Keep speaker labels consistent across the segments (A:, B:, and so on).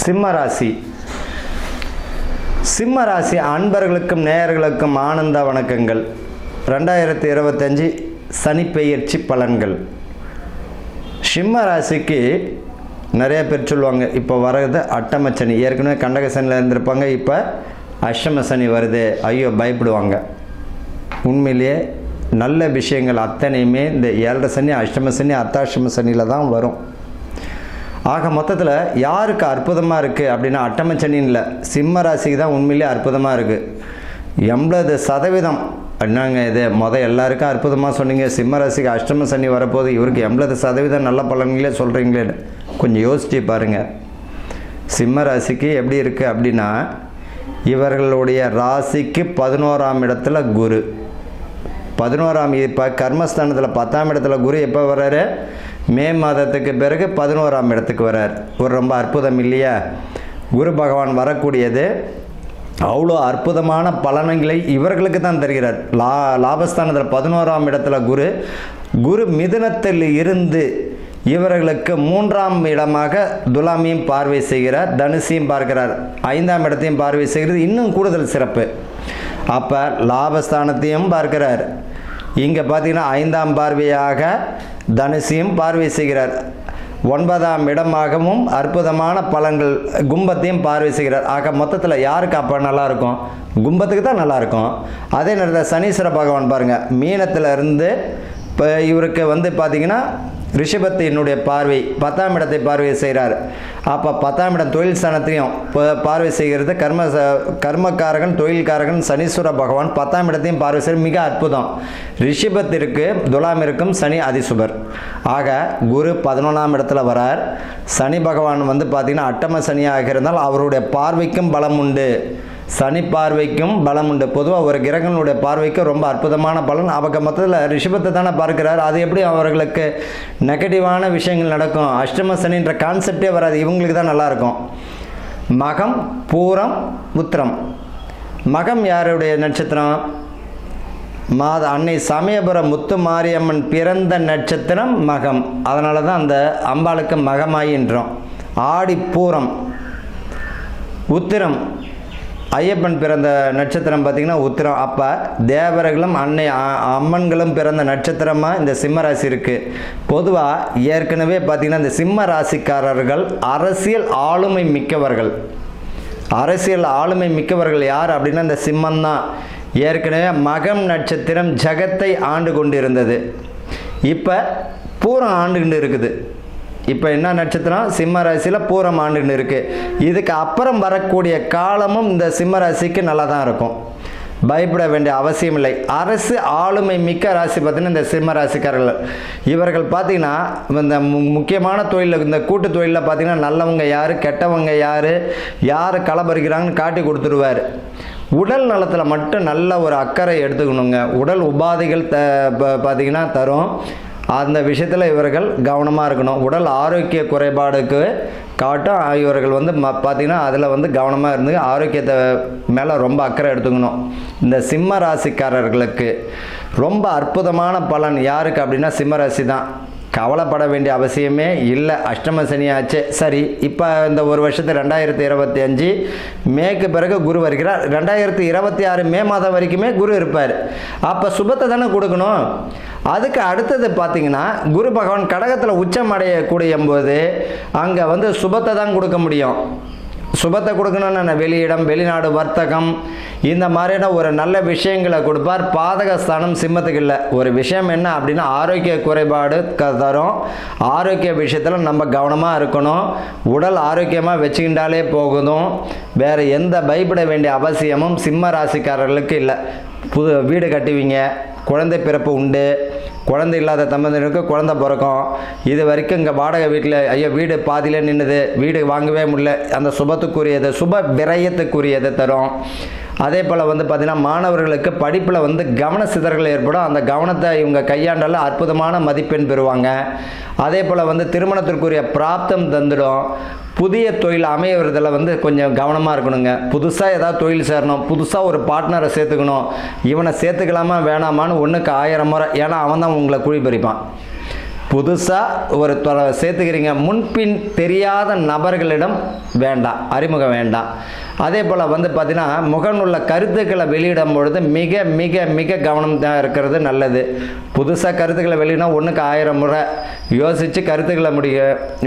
A: சிம்மராசி. சிம்மராசி அன்பர்களுக்கும் நேயர்களுக்கும் ஆனந்த வணக்கங்கள். 2025 சனிப்பெயர்ச்சி பலன்கள். சிம்ம ராசிக்கு நிறைய பேர் சொல்லுவாங்க, இப்போ வர்றது அட்டம சனி. ஏற்கனவே கண்டக சனியில் இருந்திருப்பாங்க, இப்போ அஷ்டம சனி வருது, ஐயோ பயப்படுவாங்க. உண்மையிலேயே நல்ல விஷயங்கள் அத்தனையுமே இந்த 7.5 சனி, அஷ்டம சனி, அர்த்தாஷ்டம சனியில் தான் வரும். ஆக மொத்தத்தில் யாருக்கு அற்புதமாக இருக்குது அப்படின்னா அட்டம சனின்னு இல்லை, சிம்ம ராசிக்கு தான் உண்மையிலே அற்புதமாக இருக்குது. 80% என்னங்க இது எல்லாருக்கும் அற்புதமாக சொன்னீங்க, சிம்ம ராசிக்கு அஷ்டம சனி வரப்போது, இவருக்கு 80% நல்ல பலன்களே சொல்கிறீங்களே. கொஞ்சம் யோசிச்சு பாருங்கள். சிம்ம ராசிக்கு எப்படி இருக்குது அப்படின்னா, இவர்களுடைய ராசிக்கு 11ஆம் இடத்துல குரு, 11ஆம் இப்போ கர்மஸ்தானத்தில் 10ஆம் இடத்துல குரு எப்போ வர்றாரு? மே மாதத்துக்கு பிறகு 11ஆம் இடத்துக்கு வர்றார். ஒரு ரொம்ப அற்புதம் இல்லையா? குரு பகவான் வரக்கூடியது அவ்வளோ அற்புதமான பலன்களை இவர்களுக்கு தான் தருகிறார். லாபஸ்தானத்தில் 11ஆம் இடத்துல குரு மிதுனத்தில் இருந்து இவர்களுக்கு 3ஆம் இடமாக துலாமியும் பார்வை செய்கிறார், தனுசையும் பார்க்கிறார், 5ஆம் இடத்தையும் பார்வை செய்கிறது இன்னும் கூடுதல் சிறப்பு. அப்போ லாபஸ்தானத்தையும் பார்க்கிறார், இங்கே பார்த்தீங்கன்னா 5ஆம் பார்வையாக தனுசையும் பார்வை செய்கிறார், 9ஆம் இடமாகவும் அற்புதமான பலன்கள் கும்பத்தையும் பார்வை செய்கிறார். ஆக மொத்தத்தில் யாருக்கு அப்போ நல்லாயிருக்கும்? கும்பத்துக்கு தான் நல்லாயிருக்கும். அதே நேரத்தில் சனீஸ்வர பகவான் பாருங்கள், மீனத்தில் இருந்து இப்போ இவருக்கு பார்த்திங்கன்னா ரிஷபத்தினுடைய பார்வை 10ஆம் இடத்தை பார்வை செய்கிறார். அப்போ 10ஆம் இடம் தொழில் ஸ்தானத்தையும் பார்வை செய்கிறது. கர்மக்காரகன் தொழில்காரகன் சனீஸ்வர பகவான் 10ஆம் இடத்தையும் பார்வை செய்கிறது. மிக அற்புதம். ரிஷபத்திற்கு துலாமிற்கும் சனி அதிசுபர். ஆக குரு 11ஆம் இடத்துல வரார். சனி பகவான் பார்த்திங்கன்னா அட்டம சனியாக இருந்தால் அவருடைய பார்வைக்கும் பலம் உண்டு, சனி பார்வைக்கும் பலம் உண்டு. பொதுவாக ஒரு கிரகங்களுடைய பார்வைக்கு ரொம்ப அற்புதமான பலன். அவங்க மொத்தத்தில் ரிஷபத்தை தானே பார்க்கிறார். அது எப்படி அவர்களுக்கு நெகட்டிவான விஷயங்கள் நடக்கும்? அஷ்டம சனின்ற கான்செப்டே வராது, இவங்களுக்கு தான் நல்லாயிருக்கும். மகம், பூரம், உத்திரம். மகம் யாருடைய நட்சத்திரம்? அன்னை சமயபுரம் முத்து மாரியம்மன் பிறந்த நட்சத்திரம் மகம். அதனால தான் அந்த அம்பாளுக்கு மகமாயின்றோம். ஆடி பூரம். உத்திரம் ஐயப்பன் பிறந்த நட்சத்திரம் பார்த்திங்கன்னா உத்திரம். அப்போ தேவர்களும் அன்னை அம்மன்களும் பிறந்த நட்சத்திரமாக இந்த சிம்ம ராசி இருக்குது. பொதுவாக ஏற்கனவே பார்த்திங்கன்னா இந்த சிம்ம ராசிக்காரர்கள் அரசியல் ஆளுமை மிக்கவர்கள். அரசியல் ஆளுமை மிக்கவர்கள் யார் அப்படின்னா இந்த சிம்மம் தான். ஏற்கனவே மகம் நட்சத்திரம் ஜகத்தை ஆண்டு கொண்டு இருந்தது, இப்போ பூரம் ஆண்டுகிட்டு இருக்குது. இப்போ என்ன நட்சத்திரம்? சிம்ம ராசியில் பூரம் ஆண்டுன்னு இருக்குது. இதுக்கு அப்புறம் வரக்கூடிய காலமும் இந்த சிம்ம ராசிக்கு நல்லா தான் இருக்கும், பயப்பட வேண்டிய அவசியம் இல்லை. அரசு ஆளுமை மிக்க ராசி பார்த்தீங்கன்னா இந்த சிம்ம ராசிக்காரர்கள். இவர்கள் பார்த்தீங்கன்னா இந்த முக்கியமான தொழிலில், இந்த கூட்டு தொழிலில் பார்த்தீங்கன்னா நல்லவங்க யார், கெட்டவங்க யார், யார் களபறிக்கிறாங்கன்னு காட்டி கொடுத்துருவார். உடல் நலத்தில் மட்டும் நல்ல ஒரு அக்கறை எடுத்துக்கணுங்க. உடல் உபாதைகள் பார்த்திங்கன்னா தரும், அந்த விஷயத்தில் இவர்கள் கவனமாக இருக்கணும். உடல் ஆரோக்கிய குறைபாடுக்கு காட்டும் இவர்கள் பார்த்திங்கன்னா அதில் கவனமாக இருந்து ஆரோக்கியத்தை மேலே ரொம்ப அக்கறை எடுத்துக்கணும். இந்த சிம்ம ராசிக்காரர்களுக்கு ரொம்ப அற்புதமான பலன் யாருக்கு அப்படின்னா சிம்ம ராசி தான். கவலைப்பட வேண்டிய அவசியமே இல்லை. அஷ்டம சனியாச்சு. சரி, இப்போ இந்த ஒரு வருஷத்து 2025 மேக்கு பிறகு குரு வருகிறார். 2026 மே மாதம் வரைக்குமே குரு இருப்பார். அப்போ சுபத்தை தானே கொடுக்கணும். அதுக்கு அடுத்தது பார்த்திங்கன்னா குரு பகவான் கடகத்தில் உச்சம் அடையக்கூடிய போது அங்கே சுபத்தை தான் கொடுக்க முடியும். சுபத்தை கொடுக்கணும்னு வெளியிடம், வெளிநாடு, வர்த்தகம், இந்த மாதிரியான ஒரு நல்ல விஷயங்களை கொடுப்பார். பாதகஸ்தானம் சிம்மத்துக்கு இல்லை. ஒரு விஷயம் என்ன அப்படின்னா ஆரோக்கிய குறைபாடு தரும். ஆரோக்கிய விஷயத்தில் நம்ம கவனமாக இருக்கணும். உடல் ஆரோக்கியமாக வச்சுக்கிட்டாலே போகுதும். வேறு எந்த பயப்பட வேண்டிய அவசியமும் சிம்ம ராசிக்காரர்களுக்கு இல்லை. புது வீடு கட்டுவீங்க, குழந்தை பிறப்பு உண்டு, குழந்தை இல்லாத தம்பதியினருக்கு குழந்தை பிறக்கும். இது வரைக்கும் இங்கே வாடகை வீட்டில் ஐயோ வீடு பாதியில் நின்றுது, வீடு வாங்கவே முடியல, அந்த சுபத்துக்குரியது, சுப விரயத்துக்குரியதை தரும். அதே போல் பார்த்திங்கன்னா மாணவர்களுக்கு படிப்பில் கவன சிதறல் ஏற்படும். அந்த கவனத்தை இவங்க கையாண்டால அற்புதமான மதிப்பெண் பெறுவாங்க. அதே போல் திருமணத்திற்குரிய பிராப்தம் தந்துடும். புதிய தொழில் அமையறதில் கொஞ்சம் கவனமாக இருக்கணுங்க. புதுசாக ஏதாவது தொழில் சேரணும், புதுசாக ஒரு பார்ட்னரை சேர்த்துக்கணும். இவனை சேர்த்துக்கலாமா வேணாமான்னு 1க்கு 1000 முறை, ஏன்னா அவன் தான் உங்களை குழி பறிப்பான். புதுசாக ஒரு சேர்த்துக்கிறீங்க, முன்பின் தெரியாத நபர்களிடம் வேண்டாம், அறிமுகம் வேண்டாம். அதே போல் பார்த்திங்கன்னா முகநூல்ல கருத்துக்களை வெளியிடும் பொழுது மிக மிக மிக கவனம் தான் இருக்கிறது நல்லது. புதுசாக கருத்துக்களை வெளியினா 1க்கு 1000 முறை யோசித்து கருத்துக்களை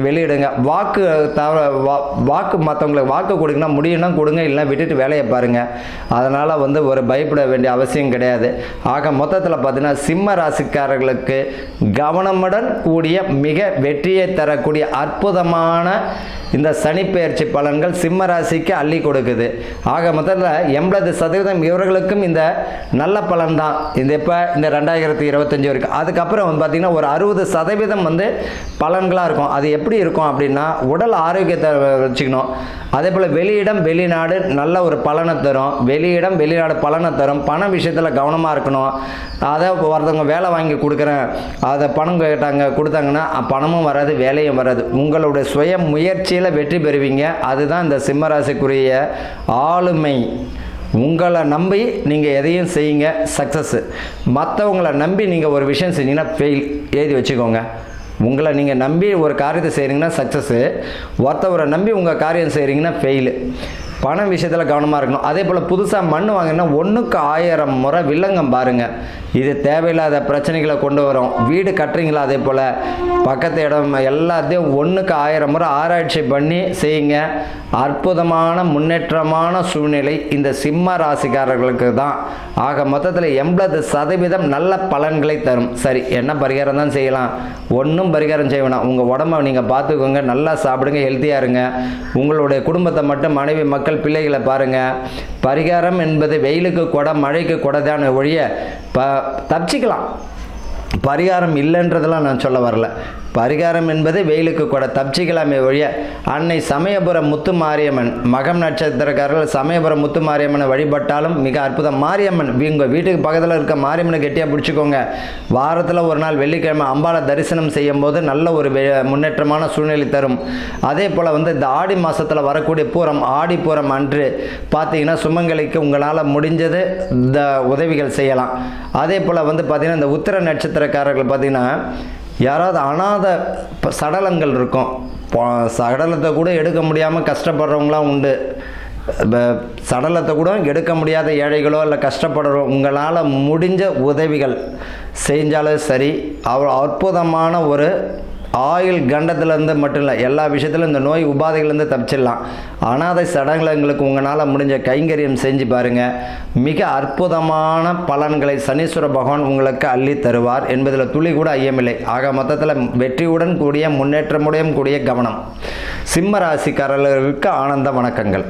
A: வெளியிடுங்க. வாக்கு மற்றவங்களுக்கு வாக்கு கொடுங்கன்னா முடியும்னா கொடுங்க, இல்லை விட்டுட்டு வேலையை பாருங்கள். அதனால் ஒரு பயப்பட வேண்டிய அவசியம் கிடையாது. ஆக மொத்தத்தில் பார்த்தீங்கன்னா சிம்ம ராசிக்காரர்களுக்கு கவனமுடன் கூடிய மிக வெற்றியை தரக்கூடிய அற்புதமான இந்த சனிப்பெயர்ச்சி பலன்கள் சிம்ம ராசிக்கு அள்ளி கொடுக்குது. ஆக மொத்தத்தில் 80% இவர்களுக்கும் இந்த நல்ல பலன் தான். இந்த 2025 வரைக்கும். அதுக்கப்புறம் பார்த்தீங்கன்னா ஒரு 60% பலன்களாக இருக்கும். அது எப்படி இருக்கும் அப்படின்னா, உடல் ஆரோக்கியத்தை வச்சுக்கணும். அதே போல் வெளியிடம் வெளிநாடு நல்ல ஒரு பலனை தரும். வெளியிடம் வெளிநாடு பலனை தரும். பண விஷயத்தில் கவனமாக இருக்கணும். அதை ஒருத்தவங்க வேலை வாங்கி கொடுக்குறேன், அதை பணம் கேட்டாங்க கொடுத்தாங்கன்னா பணமும் வராது, வேலையும் வராது. உங்களுடைய சுய முயற்சியில் வெற்றி பெறுவீங்க. அதுதான் இந்த சிம்மராசிக்குரிய ஆளுமை. உங்களை நம்பி நீங்கள் எதையும் செய்யுங்க, சக்ஸஸ். மற்றவங்களை நம்பி நீங்கள் ஒரு விஷயம் செஞ்சீங்கன்னா ஃபெயில், எழுதி வச்சுக்கோங்க. உங்களை நீங்கள் நம்பி ஒரு காரியத்தை செய்கிறீங்கன்னா சக்ஸஸ்ஸு, ஒருத்தவரை நம்பி உங்கள் காரியம் செய்கிறீங்கன்னா ஃபெயிலு. பண விஷயத்தில் கவனமாக இருக்கணும். அதே போல் புதுசாக மண் வாங்கினா 1க்கு 1000 முறை வில்லங்கம் பாருங்கள். இது தேவையில்லாத பிரச்சனைகளை கொண்டு வரும். வீடு கட்டுறீங்களா, அதே போல் பக்கத்து இடம் எல்லாத்தையும் 1க்கு 1000 முறை ஆராய்ச்சி பண்ணி செய்யுங்க. அற்புதமான முன்னேற்றமான சூழ்நிலை இந்த சிம்ம ராசிக்காரர்களுக்கு தான். ஆக மொத்தத்தில் 80% நல்ல பலன்களை தரும். சரி, என்ன பரிகாரம் தான் செய்யலாம்? ஒன்றும் பரிகாரம் செய்ய வேணாம். உங்கள் உடம்பை நீங்கள் பார்த்துக்கோங்க, நல்லா சாப்பிடுங்க, ஹெல்த்தியாக இருங்க. உங்களுடைய குடும்பத்தை மட்டும், மனைவி மக்கள் பிள்ளைகளை பாருங்கள். பரிகாரம் என்பது வெயிலுக்கு கொடை மழைக்கு கொடை தான் ஒழிய தப்பிச்சிக்கலாம். பரிகாரம் இல்லைன்றதெல்லாம் நான் சொல்ல வரல. பரிகாரம் என்பது வெயிலுக்கு கூட தப்பிச்சிக்கலாமே ஒழிய, அன்னை சமயபுரம் முத்து மாரியம்மன், மகம் நட்சத்திரக்காரர்கள் சமயபுரம் முத்து மாரியம்மனை வழிபட்டாலும் மிக அற்புதம். மாரியம்மன் உங்கள் வீட்டுக்கு பக்கத்தில் இருக்க மாரியம்மனை கெட்டியாக பிடிச்சிக்கோங்க. வாரத்தில் ஒரு நாள் வெள்ளிக்கிழமை அம்பாளை தரிசனம் செய்யும் போது நல்ல ஒரு முன்னேற்றமான சூழ்நிலை தரும். அதே போல் இந்த ஆடி மாதத்தில் வரக்கூடிய பூரம், ஆடி பூரம் அன்று பார்த்தீங்கன்னா சுமங்கலிக்கு உங்களால் முடிஞ்சது இந்த உதவிகள் செய்யலாம். அதே போல் பார்த்தீங்கன்னா இந்த உத்திர நட்சத்திரக்காரர்கள் பார்த்தீங்கன்னா யாராவது அனாத சடலங்கள் இருக்கும், சடலத்தை கூட எடுக்க முடியாமல் கஷ்டப்படுறவங்களாம் உண்டு. சடலத்தை கூட எடுக்க முடியாத ஏழைகளோ இல்லை கஷ்டப்படுறோம், உங்களால் முடிஞ்ச உதவிகள் செஞ்சாலும் சரி. அற்புதமான ஒரு ஆயுள் கண்டத்துலேருந்து மட்டும் இல்லை, எல்லா விஷயத்திலும் இந்த நோய் உபாதைகள்லேருந்து தப்பிச்சிடலாம். அனாதை சடங்குகளுக்கு உங்களால் முடிஞ்ச கைங்கரியம் செஞ்சு பாருங்கள். மிக அற்புதமான பலன்களை சனீஸ்வர பகவான் உங்களுக்கு அள்ளி தருவார் என்பதில் துளி கூட ஐயமில்லை. ஆக மொத்தத்தில் வெற்றியுடன் கூடிய முன்னேற்றமுடன் கூடிய கவனம். சிம்ம ராசிக்காரர்களுக்கு ஆனந்த வணக்கங்கள்.